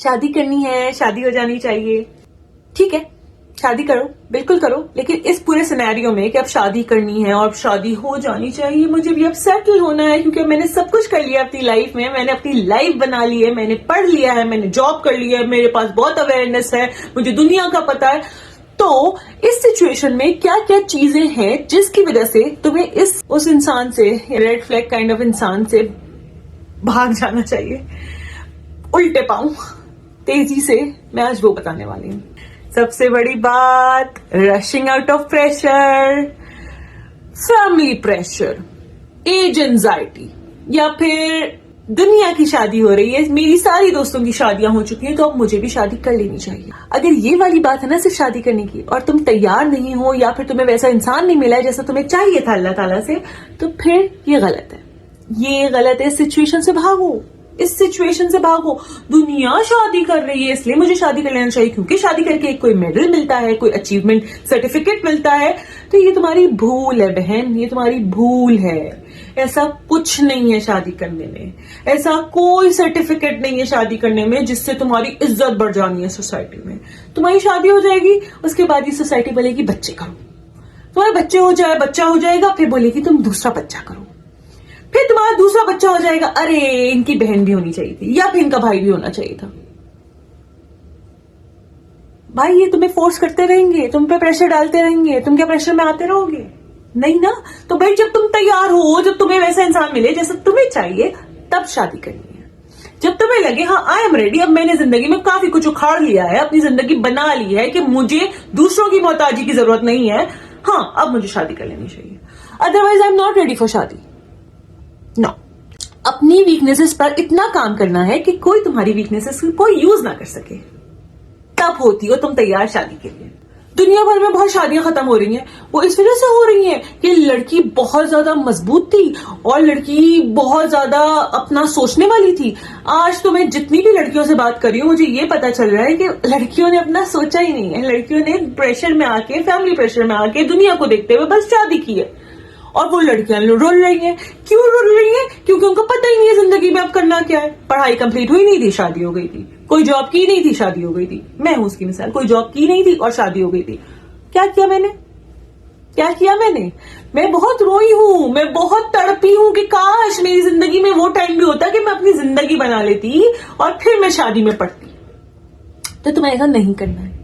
शादी करनी है, शादी हो जानी चाहिए, ठीक है शादी करो, बिल्कुल करो, लेकिन इस पूरे सिनेरियो में कि अब शादी करनी है और शादी हो जानी चाहिए, मुझे भी अब सेटल होना है क्योंकि मैंने सब कुछ कर लिया अपनी लाइफ में, मैंने अपनी लाइफ बना ली है, मैंने पढ़ लिया है, मैंने जॉब कर लिया है, मेरे पास बहुत अवेयरनेस है, मुझे दुनिया का पता है। तो इस सिचुएशन में क्या क्या चीजें हैं जिसकी वजह से तुम्हें उस इंसान से, रेड फ्लैग काइंड ऑफ इंसान से भाग जाना चाहिए उल्टे पांव तेजी से, मैं आज वो बताने वाली हूँ। सबसे बड़ी बात, rushing out of pressure, family pressure, age anxiety, या फिर दुनिया की शादी हो रही है, मेरी सारी दोस्तों की शादियां हो चुकी हैं तो अब मुझे भी शादी कर लेनी चाहिए। अगर ये वाली बात है ना सिर्फ शादी करने की, और तुम तैयार नहीं हो या फिर तुम्हें वैसा इंसान नहीं मिला है जैसा तुम्हें चाहिए था अल्लाह ताला से, तो फिर ये गलत है, ये गलत है। इस सिचुएशन से भागो, इस सिचुएशन से भागो। दुनिया शादी कर रही है इसलिए मुझे शादी कर लेना चाहिए क्योंकि शादी करके कोई मेडल मिलता है, कोई अचीवमेंट सर्टिफिकेट मिलता है, तो ये तुम्हारी भूल है बहन, ये तुम्हारी भूल है। ऐसा कुछ नहीं है शादी करने में, ऐसा कोई सर्टिफिकेट नहीं है शादी करने में जिससे तुम्हारी इज्जत बढ़ जानी है सोसाइटी में। तुम्हारी शादी हो जाएगी, उसके बाद ये सोसाइटी बोलेगी बच्चे करो, तुम्हारे बच्चा हो जाएगा, फिर बोलेगी तुम दूसरा बच्चा करो, फिर तुम्हारा दूसरा बच्चा हो जाएगा, अरे इनकी बहन भी होनी चाहिए थी या फिर इनका भाई भी होना चाहिए था। भाई ये तुम्हें फोर्स करते रहेंगे, तुम पे प्रेशर डालते रहेंगे, तुम क्या प्रेशर में आते रहोगे? नहीं ना। तो भाई जब तुम तैयार हो, जब तुम्हें वैसा इंसान मिले जैसा तुम्हें चाहिए, तब शादी करनी है। जब तुम्हें लगे हाँ आई एम रेडी, अब मैंने जिंदगी में काफी कुछ उखाड़ लिया है, अपनी जिंदगी बना ली है कि मुझे दूसरों की मोहताजी की जरूरत नहीं है, हाँ अब मुझे शादी कर लेनी चाहिए। Otherwise I am not ready for शादी। नो, अपनी वीकनेसेस पर इतना काम करना है कि कोई तुम्हारी वीकनेसेस को यूज ना कर सके, तब होती हो तुम तैयार शादी के लिए। दुनिया भर में बहुत शादियां खत्म हो रही हैं, वो इस वजह से हो रही हैं कि लड़की बहुत ज्यादा मजबूत थी और लड़की बहुत ज्यादा अपना सोचने वाली थी। आज तो मैं जितनी भी लड़कियों से बात कर रही हूँ, मुझे ये पता चल रहा है कि लड़कियों ने अपना सोचा ही नहीं है, लड़कियों ने प्रेशर में आके, फैमिली प्रेशर में आके, दुनिया को देखते हुए बस शादी की है। और वो लड़कियां रोल रही हैं। क्यों रोल रही हैं? क्योंकि उनको पता ही नहीं है जिंदगी में अब करना क्या है। पढ़ाई कंप्लीट हुई नहीं थी, शादी हो गई थी। कोई जॉब की नहीं थी, शादी हो गई थी। मैं हूं उसकी मिसाल, कोई जॉब की नहीं थी और शादी हो गई थी। क्या किया मैंने? क्या किया मैंने? मैं बहुत रोई हूं, मैं बहुत तड़पी हूं कि काश मेरी जिंदगी में वो टाइम भी होता कि मैं अपनी जिंदगी बना लेती और फिर मैं शादी में पड़ती। तो तुम्हें ऐसा नहीं करना है,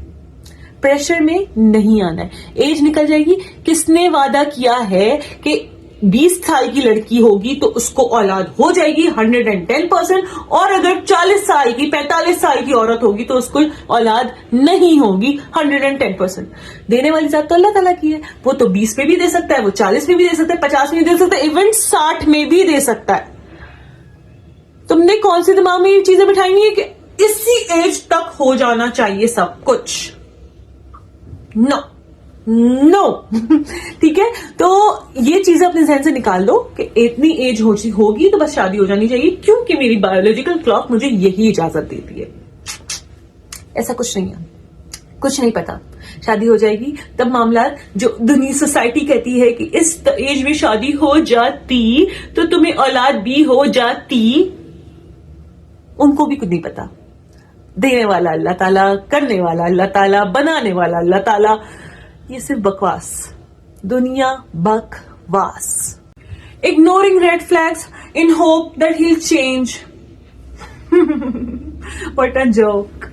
प्रेशर में नहीं आना है। एज निकल जाएगी, किसने वादा किया है कि 20 साल की लड़की होगी तो उसको औलाद हो जाएगी 110%, और अगर 40 साल की, 45 साल की औरत होगी तो उसको औलाद नहीं होगी 110%। देने वाली जात तो अल्लाह ताला की है, वो तो 20 में भी दे सकता है, वो 40 में भी दे सकता है, 50 में भी दे सकता है, इवन 60 में भी दे सकता है। तुमने कौन से दिमाग में ये चीजें बिठाई है कि इसी एज तक हो जाना चाहिए सब कुछ? नो नो ठीक है, तो ये चीजें अपने जहन से निकाल दो कि इतनी एज होगी तो बस शादी हो जानी चाहिए क्योंकि मेरी बायोलॉजिकल क्लॉक मुझे यही इजाजत देती है। ऐसा कुछ नहीं है, कुछ नहीं पता। शादी हो जाएगी तब मामला, जो दुनिया सोसाइटी कहती है कि इस एज में शादी हो जाती तो तुम्हें औलाद भी हो जाती, उनको भी कुछ नहीं पता। देने वाला अल्लाह ताला, करने वाला अल्लाह ताला, बनाने वाला अल्लाह ताला। ये सिर्फ बकवास, दुनिया बकवास। Ignoring red flags in hope that he will change. What a joke.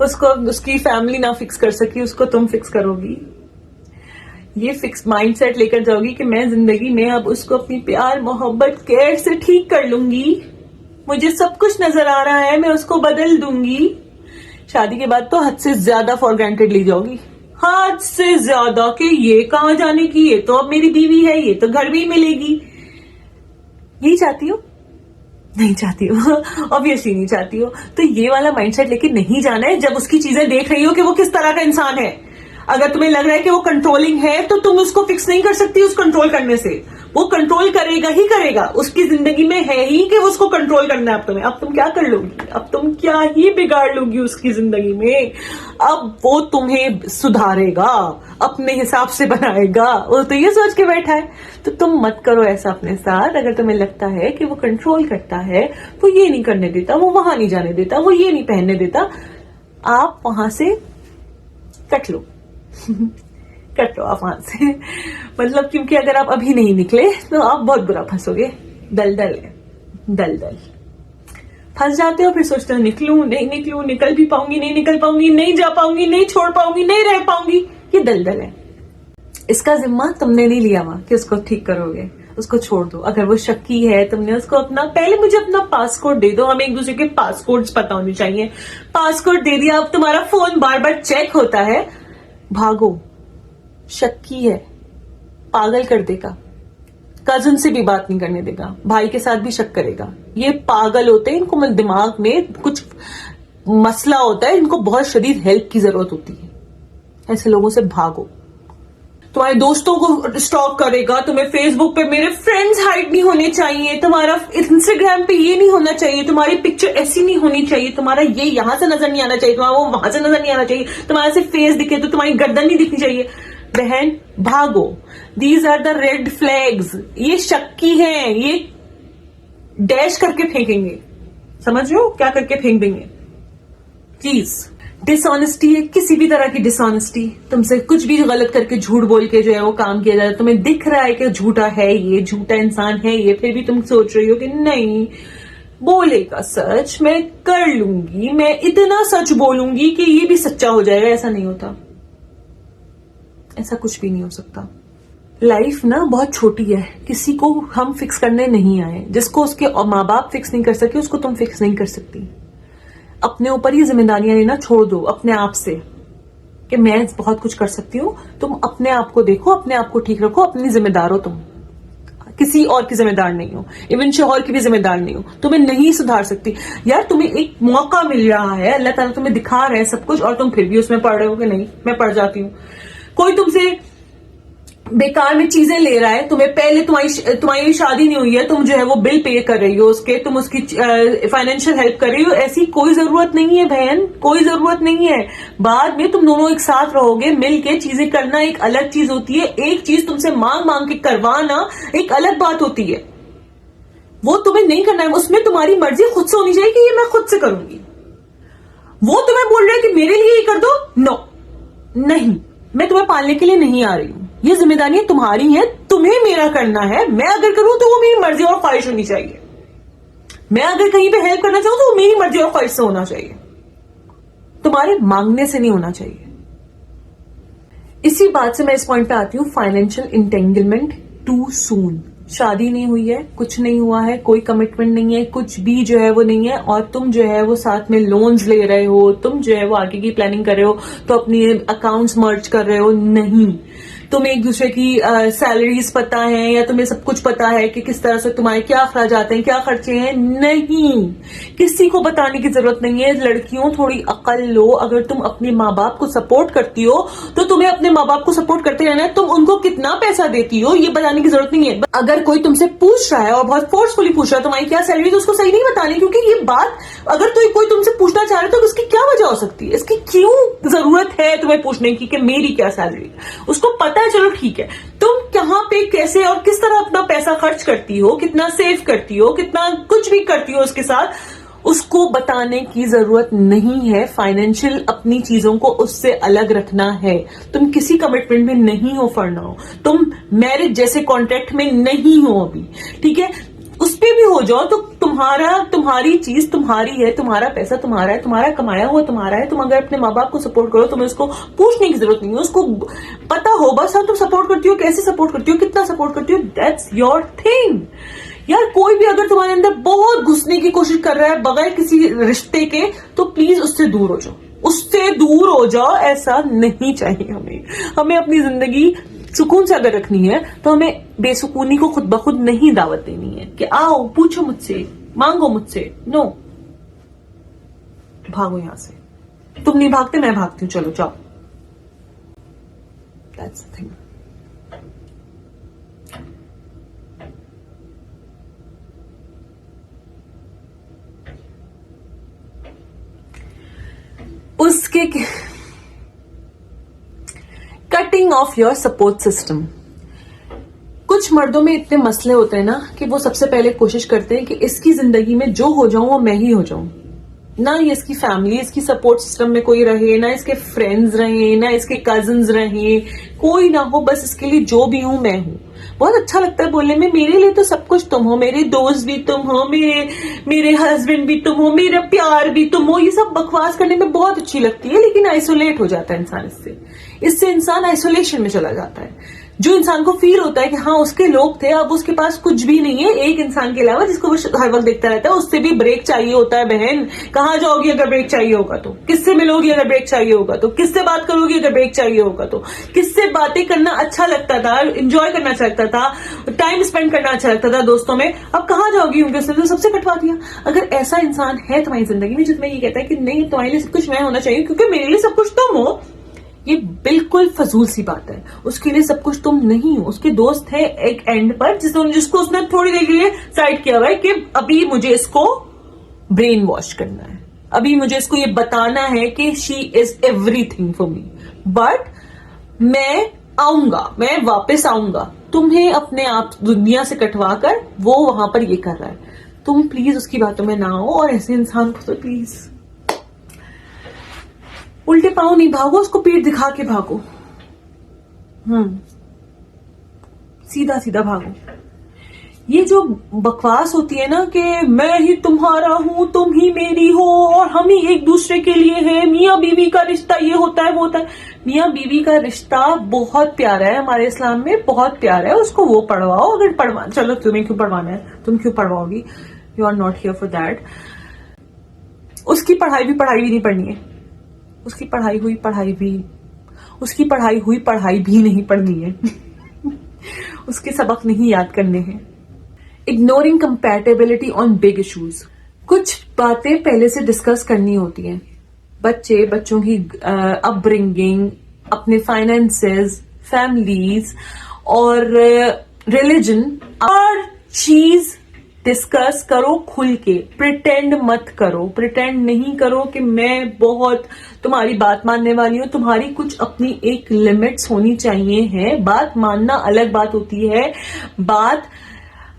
उसको उसकी फैमिली ना फिक्स कर सकी, उसको तुम फिक्स करोगी। ये फिक्स माइंडसेट लेकर जाओगी कि मैं जिंदगी में अब उसको अपनी प्यार, मोहब्बत, केयर से ठीक कर लूंगी, मुझे सब कुछ नजर आ रहा है, मैं उसको बदल दूंगी। शादी के बाद तो हद से ज्यादा फॉर ग्रांटेड ली जाओगी, हद से ज्यादा, कि ये कहां जाने की, ये तो अब मेरी बीवी है, ये तो घर भी मिलेगी। यही चाहती हो? नहीं चाहती हो, ऑब्वियसली नहीं चाहती हो। तो ये वाला माइंडसेट लेके नहीं जाना है जब उसकी चीजें देख रही हो कि वो किस तरह का इंसान है। अगर तुम्हें लग रहा है कि वो कंट्रोलिंग है तो तुम उसको फिक्स नहीं कर सकती उस कंट्रोल करने से। वो कंट्रोल करेगा ही करेगा, उसकी जिंदगी में है ही कि उसको कंट्रोल करना है। अब तुम क्या कर लोगी, अब तुम क्या ही बिगाड़ लोगी उसकी जिंदगी में। अब वो तुम्हें सुधारेगा, अपने हिसाब से बनाएगा, वो तो ये सोच के बैठा है। तो तुम मत करो ऐसा अपने साथ। अगर तुम्हें लगता है कि वो कंट्रोल करता है, वो ये नहीं करने देता, वो वहां नहीं जाने देता, वो ये नहीं पहनने देता, आप वहां से कट लो कट लो आप वहां से। मतलब क्योंकि अगर आप अभी नहीं निकले तो आप बहुत बुरा फंसोगे। दलदल है, दलदल। फंस जाते हो, फिर सोचते हो निकलूं नहीं निकलूं, निकल भी पाऊंगी नहीं निकल पाऊंगी, नहीं जा पाऊंगी, नहीं छोड़ पाऊंगी, नहीं रह पाऊंगी। ये दलदल है। इसका जिम्मा तुमने नहीं लिया वहां कि उसको ठीक करोगे, उसको छोड़ दो। अगर वो शक्की है, तुमने उसको अपना, पहले मुझे अपना पासकोड दे दो, हमें एक दूसरे के पासकोड्स पता होने चाहिए। पासकोड दे दिया, अब तुम्हारा फोन बार बार चेक होता है, भागो। शक्की है, पागल कर देगा, कजन से भी बात नहीं करने देगा, भाई के साथ भी शक करेगा। ये पागल होते हैं, इनको दिमाग में कुछ मसला होता है, इनको बहुत शदीद हेल्प की जरूरत होती है। ऐसे लोगों से भागो। तुम्हारे दोस्तों को स्टॉक करेगा, तुम्हें फेसबुक पे मेरे फ्रेंड्स हाइड नहीं होने चाहिए, तुम्हारा इंस्टाग्राम पे ये नहीं होना चाहिए, तुम्हारी पिक्चर ऐसी नहीं होनी चाहिए, तुम्हारा ये यहां से नजर नहीं आना चाहिए, तुम्हारा वो वहां से नजर नहीं आना चाहिए, तुम्हारा सिर्फ फेस दिखे तो तुम्हारी गर्दन नहीं दिखनी चाहिए। बहन भागो, these are the red flags. ये शक्की हैं, ये डैश करके फेंकेंगे, समझ रहे हो, क्या करके फेंक देंगे। प्लीज, डिसऑनेस्टी है, किसी भी तरह की डिसऑनेस्टी, तुमसे कुछ भी गलत करके झूठ बोल के जो है वो काम किया जाता है, तुम्हें दिख रहा है कि झूठा है, ये झूठा इंसान है ये, फिर भी तुम सोच रही हो कि नहीं बोलेगा सच, मैं कर लूंगी, मैं इतना सच बोलूंगी कि ये भी सच्चा हो जाएगा। ऐसा नहीं होता, ऐसा कुछ भी नहीं हो सकता। लाइफ ना बहुत छोटी है, किसी को हम फिक्स करने नहीं आए। जिसको उसके माँ बाप फिक्स नहीं कर सके, उसको तुम फिक्स नहीं कर सकती। अपने ऊपर ये जिम्मेदारियां लेना छोड़ दो अपने आप से कि मैं बहुत कुछ कर सकती हूँ। तुम अपने आप को देखो, अपने आप को ठीक रखो, अपनी जिम्मेदार हो तुम, किसी और की जिम्मेदार नहीं हो, इवन शोहर की भी जिम्मेदार नहीं हो। तुम्हें नहीं सुधार सकती यार, तुम्हें एक मौका मिल रहा है, अल्लाह ताला तुम्हें दिखा रहा है सब कुछ, और तुम फिर भी उसमें पढ़ रहे हो कि नहीं मैं पढ़ जाती हूँ। कोई तुमसे बेकार में चीजें ले रहा है, तुम्हें पहले तुम्हारी शादी नहीं हुई है, तुम जो है वो बिल पे कर रही हो उसके, तुम उसकी फाइनेंशियल हेल्प कर रही हो, ऐसी कोई जरूरत नहीं है बहन, कोई जरूरत नहीं है। बाद में तुम दोनों एक साथ रहोगे, मिल के चीजें करना एक अलग चीज होती है, एक चीज तुमसे मांग मांग के करवाना एक अलग बात होती है। वो तुम्हें नहीं करना है, उसमें तुम्हारी मर्जी खुद से होनी चाहिए कि ये मैं खुद से करूंगी। वो तुम्हें बोल रहे हैं कि मेरे लिए ये कर दो, नो नहीं, मैं तुम्हें पालने के लिए नहीं आ रही हूं, ये जिम्मेदारियां तुम्हारी हैं, तुम्हें मेरा करना है। मैं अगर करूं तो वो मेरी मर्जी और ख्वाहिश होनी चाहिए, मैं अगर कहीं पे हेल्प करना चाहूं तो वो मेरी मर्जी और ख्वाहिश से होना चाहिए, तुम्हारे मांगने से नहीं होना चाहिए। इसी बात से मैं इस पॉइंट पे आती हूँ, फाइनेंशियल इंटेंगलमेंट टू सून। शादी नहीं हुई है, कुछ नहीं हुआ है, कोई कमिटमेंट नहीं है, कुछ भी जो है वो नहीं है, और तुम जो है वो साथ में लोन्स ले रहे हो, तुम जो है वो आगे की प्लानिंग कर रहे हो, तो अपनी अकाउंट्स मर्ज कर रहे हो। नहीं, तुम्हें एक दूसरे की सैलरीज पता है, या तुम्हें सब कुछ पता है कि किस तरह से तुम्हारे क्या अखराजात हैं, क्या खर्चे हैं। नहीं, किसी को बताने की जरूरत नहीं है। लड़कियों, थोड़ी अकल लो। अगर तुम अपने माँ बाप को सपोर्ट करती हो तो तुम्हें अपने माँ बाप को सपोर्ट करते रहना है। तुम उनको कितना पैसा देती हो ये बताने की जरूरत नहीं है। अगर कोई तुमसे पूछ रहा है और बहुत फोर्सफुली पूछ रहा है तुम्हारी क्या सैलरी, तो उसको सही नहीं बतानी, क्योंकि ये बात अगर तो कोई तुमसे पूछना चाह रहा है तो उसकी क्या वजह हो सकती है, इसकी क्यों जरूरत है तुम्हें पूछने की कि मेरी क्या सैलरी। उसको पता है, चलो ठीक है, तुम कहां पे कैसे और किस तरह अपना पैसा खर्च करती हो, कितना सेव करती हो, कितना कुछ भी करती हो उसके साथ, उसको बताने की जरूरत नहीं है। फाइनेंशियल अपनी चीजों को उससे अलग रखना है। तुम किसी कमिटमेंट में नहीं हो फॉर नाउ, तुम मैरिज जैसे कॉन्ट्रैक्ट में नहीं हो अभी, ठीक है। उस पे भी हो जाओ तो तुम्हारी चीज तुम्हारी है, तुम्हारा पैसा तुम्हारा है, तुम्हारा कमाया हुआ तुम्हारा है। तुम अगर अपने माँ बाप को सपोर्ट करो, तुम्हें उसको पूछने की जरूरत नहीं है, उसको पता हो बस। हाँ, तुम सपोर्ट करती हो, कैसे सपोर्ट करती हो, कितना सपोर्ट करती हो, दैट्स योर थिंग। यार, कोई भी अगर तुम्हारे अंदर बहुत घुसने की कोशिश कर रहा है बगैर किसी रिश्ते के, तो प्लीज उससे दूर हो जाओ, उससे दूर हो जाओ। ऐसा नहीं चाहिए हमें अपनी जिंदगी सुकून से अगर रखनी है तो हमें बेसुकूनी को खुद ब खुद नहीं दावत देनी है कि आओ पूछो मुझसे, मांगो मुझसे। नो, भागो यहां से। तुम नहीं भागते, मैं भागती हूँ, चलो जाओ। That's the thing. उसके cutting off your support system. कुछ मर्दों में इतने मसले होते हैं ना कि वो सबसे पहले कोशिश करते हैं कि इसकी जिंदगी में जो हो जाऊं वो मैं ही हो जाऊं, ना ये इसकी फैमिली, इसकी सपोर्ट सिस्टम में कोई रहे, ना इसके फ्रेंड्स रहे, ना इसके कजिन्स रहे, कोई ना हो, बस इसके लिए जो भी हूं मैं हूं। बहुत अच्छा लगता है बोलने में, मेरे लिए तो सब कुछ तुम हो, मेरे दोस्त भी तुम हो, मेरे हस्बैंड भी तुम हो, मेरा प्यार भी तुम हो। ये सब बकवास करने में बहुत अच्छी लगती है, लेकिन आइसोलेट हो जाता है इंसान इससे इंसान आइसोलेशन में चला जाता है। जो इंसान को फील होता है कि हाँ उसके लोग थे, अब उसके पास कुछ भी नहीं है एक इंसान के अलावा जिसको वो हर वक्त देखता रहता है, उससे भी ब्रेक चाहिए होता है। बहन, कहाँ जाओगी अगर ब्रेक चाहिए होगा तो? किससे मिलोगी अगर ब्रेक चाहिए होगा तो? किससे बात करोगी अगर ब्रेक चाहिए होगा तो? किससे बातें करना अच्छा लगता था, एंजॉय करना अच्छा लगता था, टाइम स्पेंड करना अच्छा लगता था दोस्तों में, अब कहाँ जाओगी उनके? उसने तो सबसे कटवा दिया। अगर ऐसा इंसान है तुम्हारी जिंदगी में जिसमें ये कहता है कि नहीं तुम्हारे लिए सब कुछ मैं होना चाहिए क्योंकि मेरे लिए सब कुछ तुम हो, ये बिल्कुल फजूल सी बात है। उसके लिए सब कुछ तुम नहीं हो। उसके दोस्त है एक एंड पर जिसको उसने थोड़ी देर के लिए साइड किया हुआ है कि अभी मुझे इसको ब्रेन वॉश करना है, अभी मुझे इसको ये बताना है कि she is everything for me, but मैं आऊंगा, मैं वापस आऊंगा। तुम्हें अपने आप दुनिया से कटवा कर वो वहां पर ये कर रहा है। तुम प्लीज उसकी बातों में ना आओ, और ऐसे इंसान को तो प्लीज उल्टे पांव नहीं भागो, उसको पीठ दिखा के भागो। सीधा सीधा भागो। ये जो बकवास होती है ना कि मैं ही तुम्हारा हूं, तुम ही मेरी हो और हम ही एक दूसरे के लिए हैं, मियां बीवी का रिश्ता ये होता है वो होता है। मियां बीवी का रिश्ता बहुत प्यारा है, हमारे इस्लाम में बहुत प्यारा है, उसको वो पढ़वाओ अगर पढ़वा। चलो तुम्हें क्यों पढ़वाना है, तुम क्यों पढ़वाओगी? You are not here for that. उसकी पढ़ाई भी नहीं पढ़नी है, उसकी पढ़ाई हुई पढ़ाई भी नहीं पढ़नी है। उसके सबक नहीं याद करने हैं। Ignoring compatibility on big issues. कुछ बातें पहले से डिस्कस करनी होती हैं। बच्चों की अपब्रिंगिंग, अपने फाइनेंसेस, फैमिलीज और रिलीजन, हर चीज डिस्कस करो खुल के। प्रिटेंड मत करो, प्रिटेंड नहीं करो कि मैं बहुत तुम्हारी बात मानने वाली हूं। तुम्हारी कुछ अपनी एक लिमिट्स होनी चाहिए है। बात मानना अलग बात होती है, बात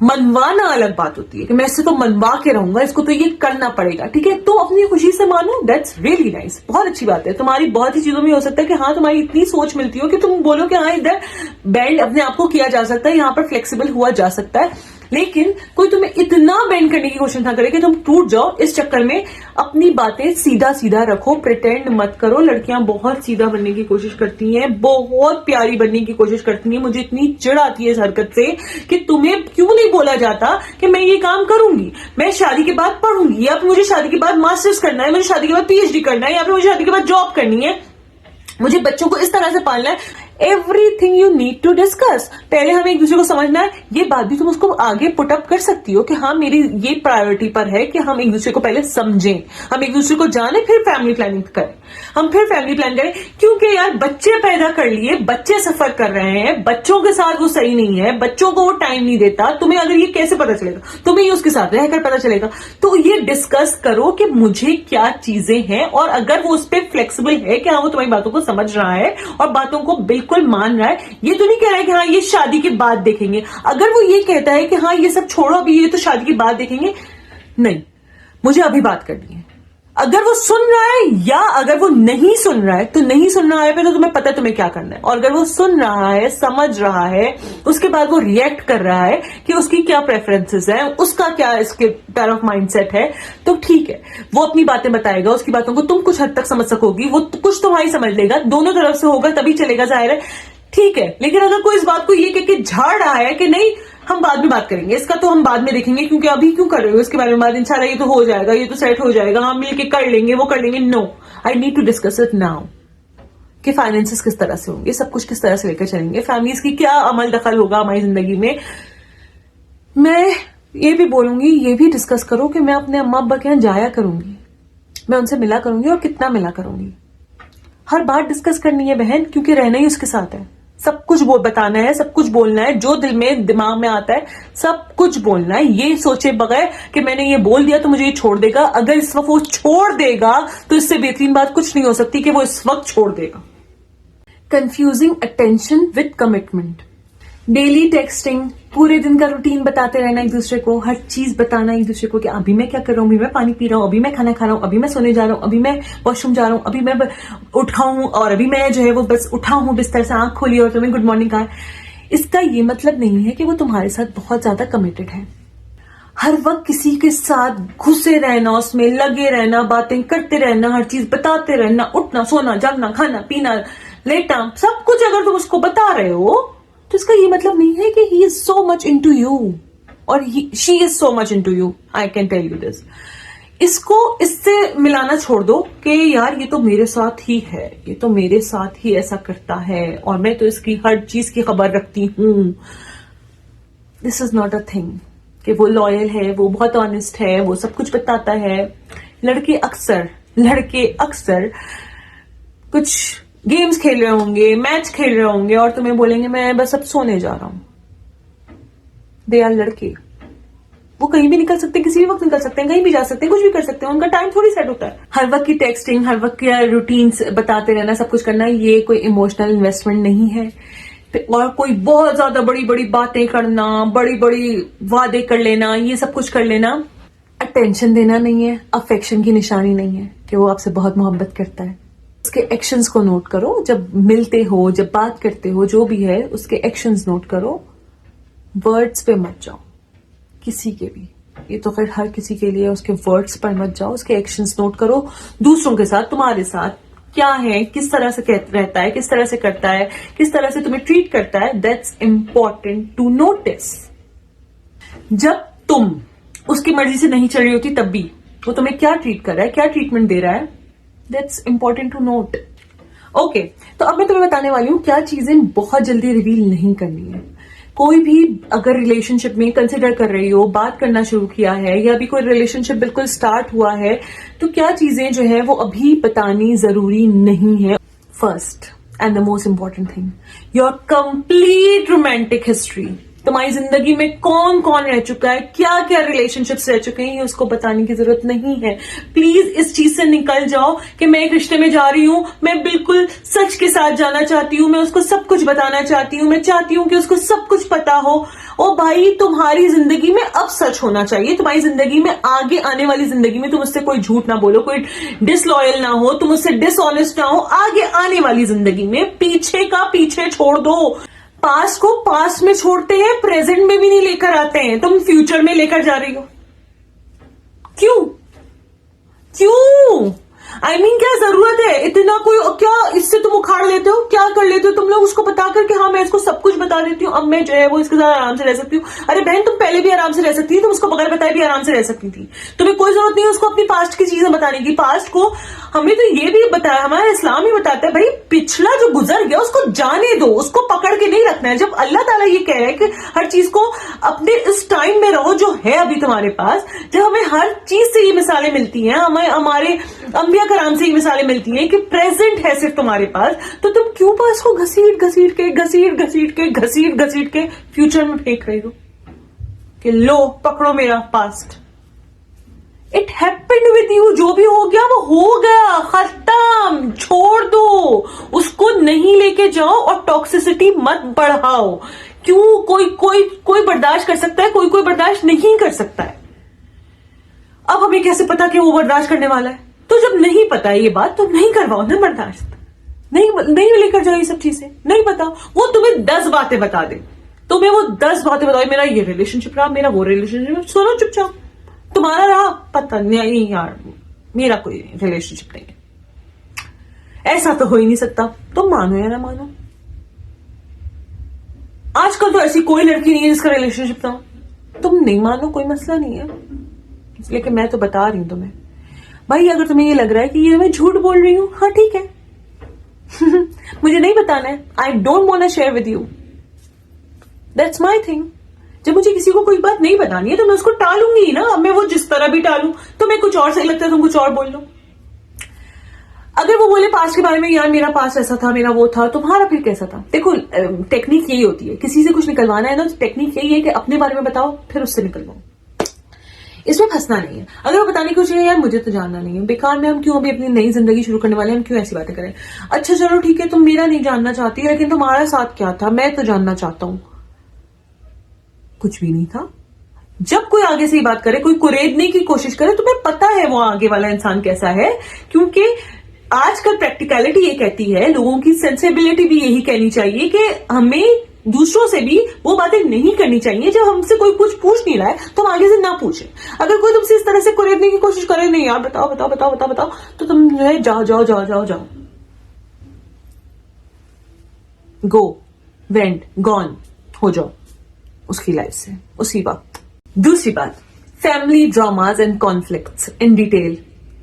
मनवाना अलग बात होती है कि मैं इससे तो मनवा के रहूंगा, इसको तो ये करना पड़ेगा। ठीक है, तो अपनी खुशी से मानो, दैट्स रियली नाइस, बहुत अच्छी बात है। तुम्हारी बहुत ही चीजों में हो सकता है कि हाँ तुम्हारी इतनी सोच मिलती हो कि तुम बोलो कि हाँ इधर बेंड अपने आप को किया जा सकता है, यहाँ पर फ्लेक्सिबल हुआ जा सकता है, लेकिन कोई तुम्हें इतना बेंड करने की कोशिश ना करे कि तुम टूट जाओ। इस चक्कर में अपनी बातें सीधा सीधा रखो, प्रिटेंड मत करो। लड़कियां बहुत सीधा बनने की कोशिश करती हैं, बहुत प्यारी बनने की कोशिश करती हैं। मुझे इतनी चिढ़ आती है इस हरकत से कि तुम्हें क्यों नहीं बोला जाता कि मैं ये काम करूंगी, मैं शादी के बाद पढ़ूंगी, या फिर मुझे शादी के बाद मास्टर्स करना है, मुझे शादी के बाद पीएचडी करना है, या फिर मुझे शादी के बाद जॉब करनी है, मुझे बच्चों को इस तरह से पालना है। Everything you need to discuss. पहले हमें एक दूसरे को समझना है। ये बात भी तुम उसको आगे पुट अप कर सकती हो कि हाँ मेरी ये प्रायोरिटी पर है कि हम एक दूसरे को पहले समझें, हम एक दूसरे को जाने, फिर फैमिली प्लानिंग करें। हम फिर फैमिली प्लान करें, क्योंकि यार बच्चे पैदा कर लिए, बच्चे सफर कर रहे हैं, बच्चों के साथ वो सही नहीं है, बच्चों को वो टाइम नहीं देता। तुम्हें अगर ये कैसे पता चलेगा? तुम्हें ये उसके साथ रहकर पता चलेगा। तो ये डिस्कस करो कि मुझे क्या चीजें हैं, और अगर वो उस पर फ्लेक्सिबल है कि हाँ वो तुम्हारी बातों को समझ रहा है और बातों को बिल्कुल मान रहा है, ये तो नहीं कह रहा है कि हाँ ये शादी के बाद देखेंगे। अगर वो ये कहता है कि हाँ ये सब छोड़ो अभी, ये तो शादी के बाद देखेंगे, नहीं, मुझे अभी बात करनी है। अगर वो सुन रहा है या अगर वो नहीं सुन रहा है, तो नहीं सुन रहा है फिर तो तुम्हें पता है तुम्हें क्या करना है। और अगर वो सुन रहा है, समझ रहा है, उसके बाद वो रिएक्ट कर रहा है कि उसकी क्या प्रेफरेंसेस है, उसका क्या इसके पैर ऑफ माइंडसेट है, तो ठीक है, वो अपनी बातें बताएगा, उसकी बातों को तुम कुछ हद तक समझ सकोगी, वो कुछ तुम्हारी समझ लेगा, दोनों तरफ से होगा तभी चलेगा, जाहिर है, ठीक है। लेकिन अगर कोई इस बात को ये कह के झाड़ रहा है कि नहीं हम बाद में बात करेंगे, इसका तो हम बाद में देखेंगे, क्योंकि अभी क्यों कर रहे हो इसके बारे में बात, इंशाल्लाह ये तो हो जाएगा, ये तो सेट हो जाएगा, हम मिलके कर लेंगे, वो कर लेंगे। No, I need to discuss it now कि फाइनेंसेस किस तरह से होंगे, सब कुछ किस तरह से लेकर चलेंगे, फैमिलीज की क्या अमल दखल होगा हमारी जिंदगी में। मैं ये भी बोलूंगी, ये भी डिस्कस करो कि मैं अपने अम्मा अब्बा के यहाँ जाया करूंगी, मैं उनसे मिला करूंगी और कितना मिला करूंगी। हर बात डिस्कस करनी है बहन, क्योंकि रहना ही उसके साथ है, सब कुछ बताना है, सब कुछ बोलना है, जो दिमाग में आता है सब कुछ बोलना है, ये सोचे बगैर कि मैंने ये बोल दिया तो मुझे ये छोड़ देगा। अगर इस वक्त वो छोड़ देगा तो इससे बेहतरीन बात कुछ नहीं हो सकती कि वो इस वक्त छोड़ देगा। Confusing attention with commitment, daily texting, पूरे दिन का रूटीन बताते रहना एक दूसरे को, हर चीज बताना एक दूसरे को कि अभी मैं क्या कर रहा हूँ, अभी मैं पानी पी रहा हूँ, अभी मैं खाना खा रहा हूँ, अभी मैं सोने जा रहा हूँ, अभी मैं वॉशरूम जा रहा हूँ, अभी मैं उठा हूँ और अभी मैं जो है वो बस उठा हूँ बिस्तर से, आंख खोली और तुम्हें गुड मॉर्निंग कहा। इसका ये मतलब नहीं है कि वो तुम्हारे साथ बहुत ज्यादा कमिटेड है। हर वक्त किसी के साथ घुसे रहना, उसमें लगे रहना, बातें करते रहना, हर चीज बताते रहना, उठना सोना जागना खाना पीना लेटना सब कुछ अगर तुम उसको बता रहे हो तो इसका ये मतलब नहीं है कि he is so much into you और she is so much into you. I can tell you this. इसको इससे मिलाना छोड़ दो कि यार ये तो मेरे साथ ही है, ये तो मेरे साथ ही ऐसा करता है और मैं तो इसकी हर चीज की खबर रखती हूं। This is not a thing कि वो लॉयल है, वो बहुत ऑनेस्ट है, वो सब कुछ बताता है। लड़के अक्सर कुछ गेम्स खेल रहे होंगे, मैच खेल रहे होंगे और तुम्हें बोलेंगे मैं बस अब सोने जा रहा हूं। दे आर लड़के, वो कहीं भी निकल सकते हैं, किसी भी वक्त निकल सकते हैं, कहीं भी जा सकते हैं, कुछ भी कर सकते हैं, उनका टाइम थोड़ी सेट होता है। हर वक्त की टेक्सटिंग, हर वक्त की रूटीन बताते रहना, सब कुछ करना, ये कोई इमोशनल इन्वेस्टमेंट नहीं है। और कोई बहुत ज्यादा बड़ी बड़ी बातें करना, बड़ी बड़ी वादे कर लेना, ये सब कुछ कर लेना अटेंशन देना नहीं है, अफेक्शन की निशानी नहीं है कि वो आपसे बहुत मोहब्बत करता है। उसके एक्शंस को नोट करो, जब मिलते हो, जब बात करते हो, जो भी है उसके एक्शंस नोट करो, वर्ड्स पे मत जाओ किसी के भी। ये तो फिर हर किसी के लिए, उसके वर्ड्स पर मत जाओ, उसके एक्शंस नोट करो। दूसरों के साथ, तुम्हारे साथ क्या है, किस तरह से रहता है, किस तरह से करता है, किस तरह से तुम्हें ट्रीट करता है, दैट्स इंपॉर्टेंट टू नोटिस। जब तुम उसकी मर्जी से नहीं चल रही होती तब भी वो तुम्हें क्या ट्रीट कर रहा है, क्या ट्रीटमेंट दे रहा है, that's important to note. Okay, तो अब मैं तुम्हें बताने वाली हूं क्या चीजें बहुत जल्दी रिवील नहीं करनी है। कोई भी अगर रिलेशनशिप में कंसिडर कर रही हो, बात करना शुरू किया है या अभी कोई रिलेशनशिप बिल्कुल स्टार्ट हुआ है, तो क्या चीजें जो है वो अभी बतानी जरूरी नहीं है। First and the most important thing, your complete romantic history. तुम्हारी जिंदगी में कौन कौन रह चुका है, क्या क्या रिलेशनशिप्स रह चुके हैं, ये उसको बताने की जरूरत नहीं है। प्लीज इस चीज से निकल जाओ कि मैं एक रिश्ते में जा रही हूं, मैं बिल्कुल सच के साथ जाना चाहती हूं, मैं उसको सब कुछ बताना चाहती हूं, मैं चाहती हूं कि उसको सब कुछ पता हो। ओ भाई, तुम्हारी जिंदगी में अब सच होना चाहिए। तुम्हारी जिंदगी में, आगे आने वाली जिंदगी में तुम उससे कोई झूठ ना बोलो, कोई डिसलॉयल ना हो, तुम उससे डिसऑनेस्ट ना हो। आगे आने वाली जिंदगी में पीछे का पीछे छोड़ दो। पास्ट को पास्ट में छोड़ते हैं, प्रेजेंट में भी नहीं लेकर आते हैं, तुम फ्यूचर में लेकर जा रही हो। क्यों आई मीन क्या जरूरत है इतना, कोई क्या इससे तुम उखाड़ लेते हो, क्या कर लेते हो तुम लोग उसको बता कर कि हाँ मैं इसको सब कुछ बता देती हूँ, अब मैं जो है वो इसके साथ आराम से रह सकती हूँ। अरे बहन, तुम पहले भी आराम से रह सकती थी, तुम उसको बगैर बताए भी आराम से रह सकती थी। तुम्हें कोई जरूरत नहीं है उसको अपनी पास्ट की चीजें बताने की। पास्ट को हमें तो ये भी बताया, हमारा इस्लाम ही बताता है भाई पिछला जो गुजर गया उसको जाने दो, उसको पकड़ के नहीं रखना है। जब अल्लाह ताला ये कह रहा है कि हर चीज को अपने इस टाइम में रहो जो है अभी तुम्हारे पास, जब हमें हर चीज से ये मिसालें मिलती हैं, हमें हमारे अंबिया कराम से ये मिसालें मिलती हैं कि प्रेजेंट है सिर्फ तुम्हारे पास, तो तुम क्यों पास को घसीट के फ्यूचर में फेंक रही हो कि लो पकड़ो मेरा past. It happened with you, जो भी हो गया वो हो गया, खत्म, छोड़ दो उसको, नहीं लेके जाओ और टॉक्सिसिटी मत बढ़ाओ। क्यों? कोई बर्दाश्त कर सकता है, कोई बर्दाश्त नहीं कर सकता है। अब हमें कैसे पता कि वो बर्दाश्त करने वाला है? तो जब नहीं पता है ये बात तो नहीं करवाओ ना बर्दाश्त, नहीं लेकर जाओ ये सब चीजें, नहीं बताओ। वो तुम्हें 10 बातें बता दे, तुम्हें वो 10 बातें बताओ, मेरा ये रिलेशनशिप रहा, मेरा वो रिलेशनशिप, सुनो चुपचाप। तुम्हारा रहा, पता नहीं यार मेरा कोई रिलेशनशिप नहीं है, ऐसा तो हो ही नहीं सकता। तुम मानो या ना मानो, आजकल तो ऐसी कोई लड़की नहीं है जिसका रिलेशनशिप था। तुम नहीं मानो, कोई मसला नहीं है, इसलिए कि मैं तो बता रही हूं तुम्हें। भाई अगर तुम्हें ये लग रहा है कि ये मैं झूठ बोल रही हूं, हाँ ठीक है मुझे नहीं बताना है, I don't want to share with you, that's my thing. जब मुझे किसी को कोई बात नहीं बतानी है तो मैं उसको टालूंगी ना। अब मैं वो जिस तरह भी टालूं, तुम्हें कुछ और सही लगता है तुम कुछ और बोल लो। अगर वो बोले पास्ट के बारे में, यार मेरा पास्ट ऐसा था, मेरा वो था, तुम्हारा फिर कैसा था? देखो टेक्निक यही होती है, किसी से कुछ निकलवाना है ना, तो टेक्निक यही है कि अपने बारे में बताओ फिर उससे निकलवाओ। इसमें फंसना नहीं है। अगर वो बताने की कोशिश है, यार मुझे तो जानना नहीं है, बेकार में हम क्यों अभी अपनी नई जिंदगी शुरू करने वाले हैं, हम क्यों ऐसी बातें करें? अच्छा चलो ठीक है, तुम मेरा नहीं जानना चाहती, लेकिन तुम्हारा साथ क्या था मैं तो जानना चाहता हूं। कुछ भी नहीं था। जब कोई आगे से ये बात करे, कोई कुरेदने की कोशिश करे, तुम्हें पता है वो आगे वाला इंसान कैसा है, क्योंकि आजकल प्रैक्टिकलिटी ये कहती है, लोगों की सेंसिबिलिटी भी यही कहनी चाहिए कि हमें दूसरों से भी वो बातें नहीं करनी चाहिए। जब हमसे कोई कुछ पूछ नहीं रहा है तो हम आगे से ना पूछे। अगर कोई तुमसे इस तरह से कुरेदने की कोशिश करे, नहीं यार बताओ बताओ बताओ बताओ बताओ, तो तुम जो है जाओ जाओ जाओ जाओ जाओ, गो वेंट गॉन हो जाओ उसकी लाइफ से उसी वक्त। दूसरी बात, family dramas and conflicts in detail.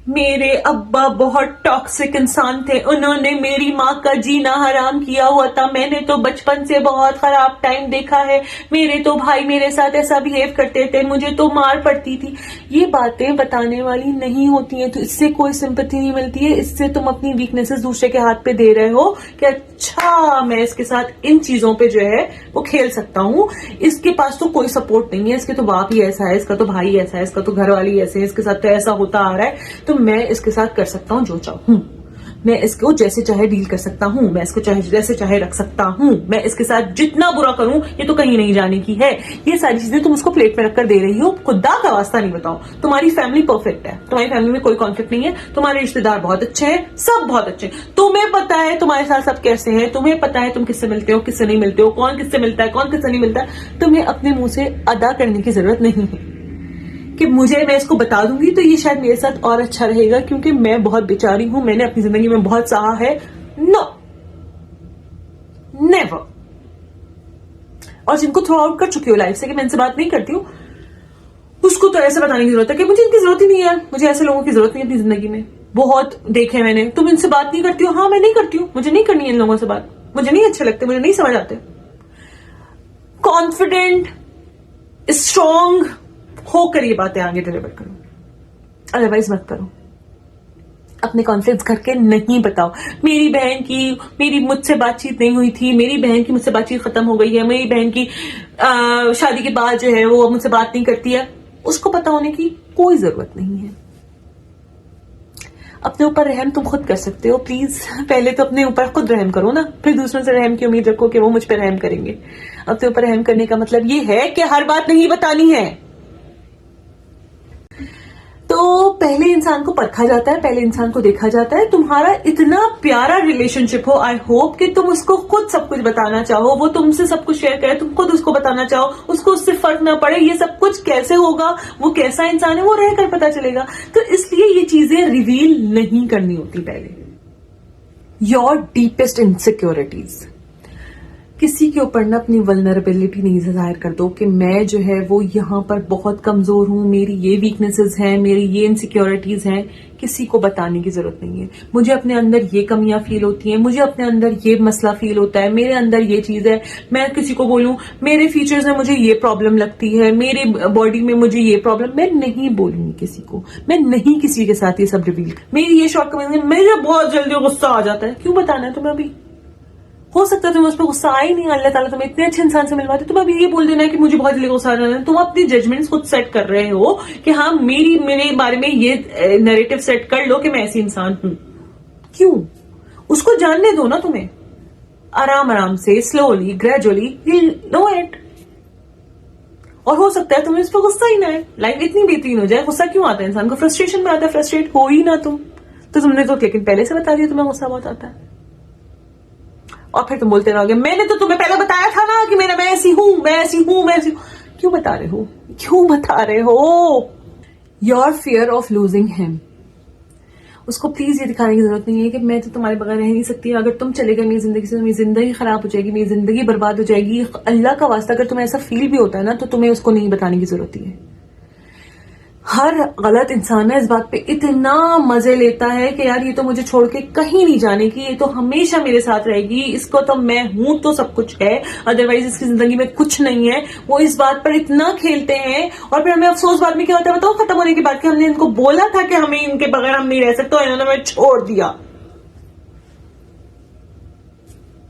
मेरे अब्बा बहुत टॉक्सिक इंसान थे, उन्होंने मेरी माँ का जीना हराम किया हुआ था, मैंने तो बचपन से बहुत खराब टाइम देखा है, मेरे तो भाई मेरे साथ ऐसा बिहेव करते थे, मुझे तो मार पड़ती थी। ये बातें बताने वाली नहीं होती हैं, तो इससे कोई सिंपैथी नहीं मिलती है। इससे तुम अपनी वीकनेसेस दूसरे के हाथ पे दे रहे हो कि अच्छा मैं इसके साथ इन चीजों पे जो है वो खेल सकता हूँ, इसके पास तो कोई सपोर्ट नहीं है, इसके तो बाप ही ऐसा है, इसका तो भाई ऐसा है, इसका तो घर वाली ऐसे है, इसके साथ तो ऐसा होता आ रहा है, तो मैं इसके साथ कर सकता हूं जो चाहूं, मैं इसको जैसे चाहे डील कर सकता हूं, मैं इसको चाहे जैसे चाहे रख सकता हूं, मैं इसके साथ जितना बुरा करूं ये तो कहीं नहीं जाने की है। ये सारी चीजें तुम उसको प्लेट में रखकर दे रही हो। खुदा का वास्ता नहीं बताओ, तुम्हारी फैमिली परफेक्ट है, तुम्हारी फैमिली में कोई कॉन्फ्लिक्ट नहीं है, तुम्हारे रिश्तेदार बहुत अच्छे हैं, सब बहुत अच्छे हैं, तुम्हें पता है तुम्हारे साथ सब कैसे हैं, तुम्हें पता है तुम किससे मिलते हो किससे नहीं मिलते हो, कौन किससे मिलता है कौन किससे नहीं मिलता है। तुम्हें अपने मुंह से अदा करने की जरूरत नहीं है कि मैं इसको बता दूंगी तो ये शायद मेरे साथ और अच्छा रहेगा क्योंकि मैं बहुत बेचारी हूं, मैंने अपनी जिंदगी में बहुत सहा है। No, never. और जिनको थ्रो आउट कर चुकी हो लाइफ से कि मैं इनसे बात नहीं करती हूं, उसको तो ऐसे बताने की जरूरत है कि मुझे इनकी जरूरत ही नहीं है, मुझे ऐसे लोगों की जरूरत नहीं है अपनी जिंदगी में। बहुत देखे मैंने, तुम इनसे बात नहीं करती हो, हाँ मैं नहीं करती हूँ, मुझे नहीं करनी है इन लोगों से बात, मुझे नहीं अच्छे लगते, मुझे नहीं समझ आते। कॉन्फिडेंट स्ट्रॉन्ग होकर ये बातें आगे डिलीवर करो, अदरवाइज मत करो। अपने कॉन्फ्लिक्ट्स करके नहीं बताओ, मेरी मुझसे बातचीत नहीं हुई थी, मेरी बहन की मुझसे बातचीत खत्म हो गई है, मेरी बहन की शादी के बाद जो है वो मुझसे बात नहीं करती है, उसको पता होने की कोई जरूरत नहीं है। अपने ऊपर रहम तुम खुद कर सकते हो, प्लीज पहले तो अपने ऊपर खुद रहम करो ना, फिर दूसरों से रहम की उम्मीद रखो कि वो मुझ पर रहम करेंगे। अपने ऊपर रहम करने का मतलब ये है कि हर बात नहीं बतानी है। तो पहले इंसान को परखा जाता है, पहले इंसान को देखा जाता है। तुम्हारा इतना प्यारा रिलेशनशिप हो, आई होप कि तुम उसको खुद सब कुछ बताना चाहो, वो तुमसे सब कुछ शेयर करे, तुम खुद उसको बताना चाहो, उसको उससे फर्क ना पड़े। ये सब कुछ कैसे होगा, वो कैसा इंसान है, वो रहकर पता चलेगा। तो इसलिए ये चीजें रिवील नहीं करनी होती पहले। योर डीपेस्ट इनसिक्योरिटीज, किसी के ऊपर ना अपनी वल्नरेबिलिटी नहीं जाहिर कर दो कि मैं जो है वो यहाँ पर बहुत कमजोर हूं, मेरी ये वीकनेसेस हैं, मेरी ये इनसिक्योरिटीज हैं। किसी को बताने की जरूरत नहीं है। मुझे अपने अंदर ये कमियां फील होती हैं, मुझे अपने अंदर ये मसला फील होता है, मेरे अंदर ये चीज है। मैं किसी को बोलूं मेरे फीचर्स में मुझे ये प्रॉब्लम लगती है, मेरे बॉडी में मुझे ये प्रॉब्लम, मैं नहीं बोलूंगी किसी को, मैं नहीं किसी के साथ ये सब रिवील। मेरी ये शॉर्टकमिंग है, मुझे बहुत जल्दी गुस्सा आ जाता है। क्यों बताना है तुम्हें? अभी हो सकता है तुम्हें उस पर गुस्सा आ ही नहीं, अल्लाह ताला तुम्हें इतने अच्छे इंसान से मिलवाते, तुम अभी ये बोल देना है कि मुझे बहुत जल्दी गुस्सा आ जाना है। तुम अपनी जजमेंट्स खुद सेट कर रहे हो कि हाँ मेरे बारे में ये नैरेटिव सेट कर लो कि मैं ऐसी इंसान हूं। क्यों? उसको जानने दो ना, तुम्हें आराम आराम से, slowly gradually you know it. और हो सकता है तुम्हें इस पर गुस्सा ही ना है, लाइफ इतनी बेहतरीन हो जाए। गुस्सा क्यों आता है इंसान को? फ्रस्ट्रेशन में आता है, फ्रस्ट्रेट हो ही ना तुम, तो तुमने तो लेकिन पहले से बता दिया तुम्हें गुस्सा बहुत आता है। और फिर तुम बोलते रहोगे मैंने तो तुम्हें पहले बताया था ना कि मैं ऐसी हूं, मैं ऐसी हूं, मैं ऐसी हूं। क्यों बता रहे हो? क्यों बता रहे हो? Your fear of losing him, उसको प्लीज ये दिखाने की जरूरत नहीं है कि मैं तो तुम्हारे बगैर रह नहीं सकती, अगर तुम चले गए मेरी जिंदगी से तो मेरी जिंदगी खराब हो जाएगी, मेरी जिंदगी बर्बाद हो जाएगी। अल्लाह का वास्ता अगर तुम्हें ऐसा फील भी होता है ना, तो तुम्हें उसको नहीं बताने की जरूरत है। हर गलत इंसान है इस बात पे इतना मजे लेता है कि यार ये तो मुझे छोड़ के कहीं नहीं जाने की, ये तो हमेशा मेरे साथ रहेगी, इसको तो मैं हूं तो सब कुछ है, अदरवाइज इसकी जिंदगी में कुछ नहीं है। वो इस बात पर इतना खेलते हैं और फिर हमें अफसोस बाद में क्या होता है बताओ? खत्म होने के बाद कि हमने इनको बोला था कि हमें इनके बगैर हम नहीं रह सकते और इन्होंने हमें छोड़ दिया।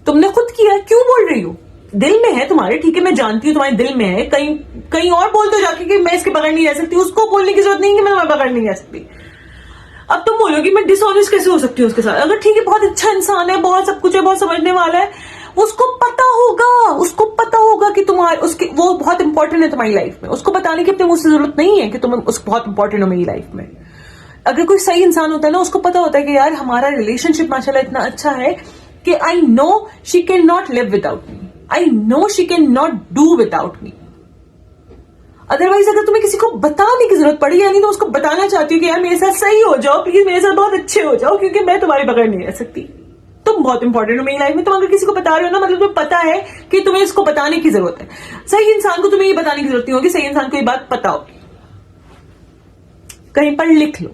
तुमने खुद किया, क्यों बोल रही हो? दिल में है तुम्हारे, ठीक है, मैं जानती हूँ तुम्हारे दिल में है, कहीं कहीं और बोल दो जाके कि मैं इसके बगैर नहीं रह सकती, उसको बोलने की जरूरत नहीं कि मैं तुम्हारे बगैर नहीं रह सकती। अब तुम बोलोगी मैं डिसऑनेस्ट कैसे हो सकती हूँ उसके साथ? अगर ठीक है, बहुत अच्छा इंसान है, बहुत सब कुछ है, बहुत समझने वाला है, उसको पता होगा कि तुम्हारे उसके वो बहुत इंपॉर्टेंट है तुम्हारी लाइफ में। उसको बताने की अपने मुझसे जरूरत नहीं है कि तुम उस बहुत इंपॉर्टेंट हो मेरी लाइफ में। अगर कोई सही इंसान होता है ना, उसको पता होता है कि यार हमारा रिलेशनशिप माशाल्लाह इतना अच्छा है कि I know she can not live without me, I know she can not do without me. Otherwise अगर तुम्हें किसी को बताने की जरूरत पड़ी, यानी तो उसको बताना चाहती हो कि यार मेरे साथ सही हो जाओ प्लीज, मेरे साथ बहुत अच्छे हो जाओ, क्योंकि मैं तुम्हारे बगैर नहीं रह सकती, तुम बहुत इंपॉर्टेंट हो मेरी लाइफ में। तुम अगर किसी को बता रहे हो ना, मतलब तुम्हें पता है कि तुम्हें इसको बताने की जरूरत है। सही इंसान को तुम्हें ये बताने की जरूरत नहीं होगी, सही इंसान को ये बात पता होगी, कहीं पर लिख लो।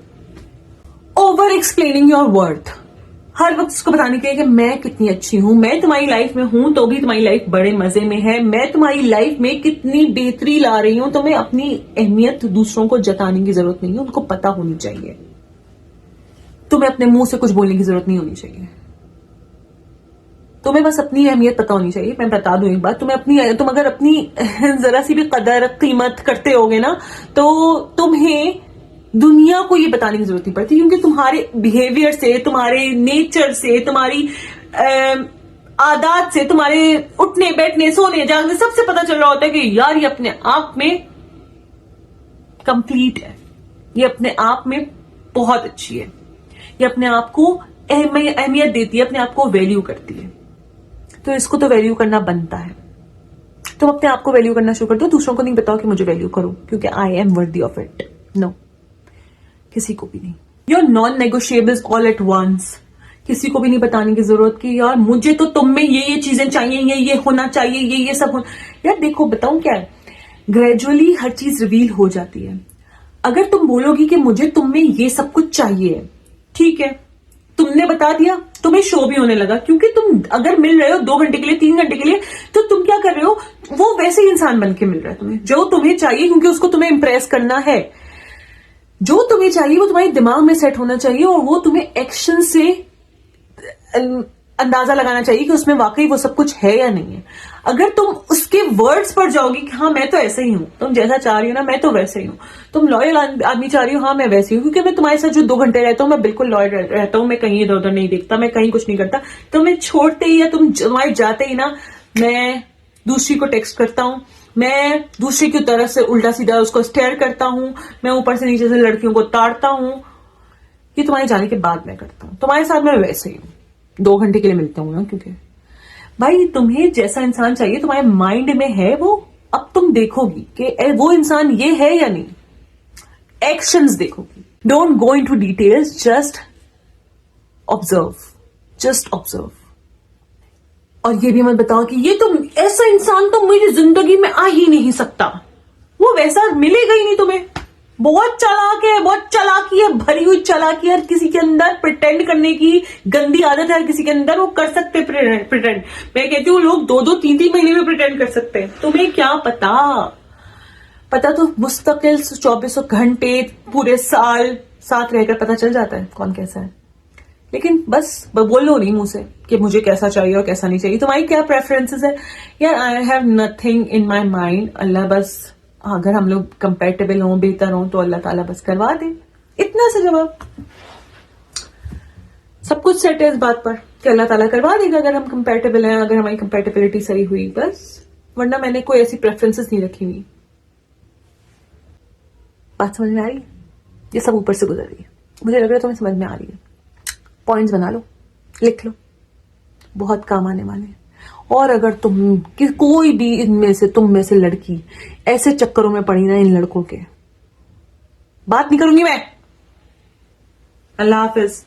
ओवर एक्सप्लेनिंग योर वर्थ, हर वक्त उसको बताने के लिए कि मैं कितनी अच्छी हूं, मैं तुम्हारी लाइफ में हूं तो भी तुम्हारी लाइफ बड़े मजे में है, मैं तुम्हारी लाइफ में कितनी बेहतरी ला रही हूं। तुम्हें अपनी अहमियत दूसरों को जताने की जरूरत नहीं है, उनको पता होनी चाहिए। तुम्हें अपने मुंह से कुछ बोलने की जरूरत नहीं होनी चाहिए, तुम्हें बस अपनी अहमियत पता होनी चाहिए। मैं बता दूं एक बात, तुम अगर अपनी जरा सी भी कदर कीमत करते होगे ना, तो तुम्हें दुनिया को ये बताने की जरूरत नहीं पड़ती, क्योंकि तुम्हारे बिहेवियर से, तुम्हारे नेचर से, तुम्हारी आदत से, तुम्हारे उठने बैठने सोने जागने सबसे पता चल रहा होता है कि यार ये अपने आप में कंप्लीट है, ये अपने आप में बहुत अच्छी है, ये अपने आप को अहमियत देती है, अपने आप को वैल्यू करती है। तो इसको तो वैल्यू करना बनता है। तुम अपने आप को वैल्यू करना शुरू कर दो, दूसरों को नहीं बताओ कि मुझे वैल्यू करो, क्योंकि I am worthy of it. No, किसी को भी नहीं। Your non negotiables all at once, किसी को भी नहीं बताने की जरूरत कि यार मुझे तो तुम में ये चीजें चाहिए, ये होना चाहिए, ये सब होना। यार देखो, बताऊं क्या है, ग्रेजुअली हर चीज रिवील हो जाती है। अगर तुम बोलोगी कि मुझे तुम में ये सब कुछ चाहिए, ठीक है, तुमने बता दिया, तुम्हें शो भी होने लगा, क्योंकि तुम अगर मिल रहे हो 2 घंटे के लिए, 3 घंटे के लिए, तो तुम क्या कर रहे हो, वो वैसे ही इंसान बन के मिल रहा है तुम्हें, जो तुम्हें चाहिए, क्योंकि उसको तुम्हें इंप्रेस करना है। जो तुम्हें चाहिए वो तुम्हारे दिमाग में सेट होना चाहिए, और वो तुम्हें एक्शन से अंदाजा लगाना चाहिए कि उसमें वाकई वो सब कुछ है या नहीं है। अगर तुम उसके वर्ड्स पर जाओगी कि हाँ मैं तो ऐसे ही हूं, तुम जैसा चाह रही हो ना मैं तो वैसे ही हूं, तुम लॉयल आदमी चाह रही हो, हाँ मैं वैसे हूं, क्योंकि मैं तुम्हारे साथ जो 2 घंटे रहता हूं मैं बिल्कुल लॉयल रहता हूं, मैं कहीं इधर उधर नहीं देखता, मैं कहीं कुछ नहीं करता, तो मैं छोड़ते ही या तुम तुम्हारे जाते ही ना मैं दूसरी को टेक्स्ट करता हूं, मैं दूसरी की तरफ से उल्टा सीधा उसको स्टेयर करता हूं, मैं ऊपर से नीचे से लड़कियों को ताड़ता हूं। ये तुम्हारे जाने के बाद मैं करता हूं, तुम्हारे साथ मैं वैसे ही हूं, 2 घंटे के लिए मिलता हूं ना, क्योंकि भाई तुम्हें जैसा इंसान चाहिए तुम्हारे माइंड में है वो, अब तुम देखोगी कि वो इंसान ये है या नहीं, एक्शंस देखोगी। Don't go into details, just observe. और ये भी मत बताओ कि ये तो ऐसा इंसान तो मेरी जिंदगी में आ ही नहीं सकता, वो वैसा मिलेगा ही नहीं तुम्हें। बहुत चालाक है, बहुत चालाकी है, भरी हुई चालाकी है, किसी के अंदर प्रिटेंड करने की गंदी आदत है, किसी के अंदर वो कर सकते प्रिटेंड। मैं कहती हूँ लोग 2-2, 3-3 महीने में प्रिटेंड कर सकते हैं, तुम्हें क्या पता तो मुस्तकिल 24 घंटे पूरे साल साथ रहकर पता चल जाता है कौन कैसा है। लेकिन बस बोलो नहीं मुंह से कि मुझे कैसा चाहिए और कैसा नहीं चाहिए, तुम्हारी क्या प्रेफरेंसेस है। यार I have nothing in my mind, Allah बस अगर हम लोग कंपेटेबल हों, बेहतर हों, तो अल्लाह ताला बस करवा दे, इतना सा जवाब। सब कुछ सेट है इस बात पर कि अल्लाह ताला करवा देगा अगर हम कंपेटेबल हैं, अगर हमारी कंपेटेबिलिटी सही हुई बस, वरना मैंने कोई ऐसी प्रेफरेंसेस नहीं रखी हुई। बात समझ में आ रही है? ये सब ऊपर से गुजर रही है, मुझे लग रहा है तुम्हें समझ में आ रही है। पॉइंट्स बना लो, लिख लो, बहुत काम आने वाले हैं। और अगर कोई भी इनमें से, तुम में से लड़की ऐसे चक्करों में पड़ी ना इन लड़कों के, बात नहीं करूंगी मैं। अल्लाह हाफिज।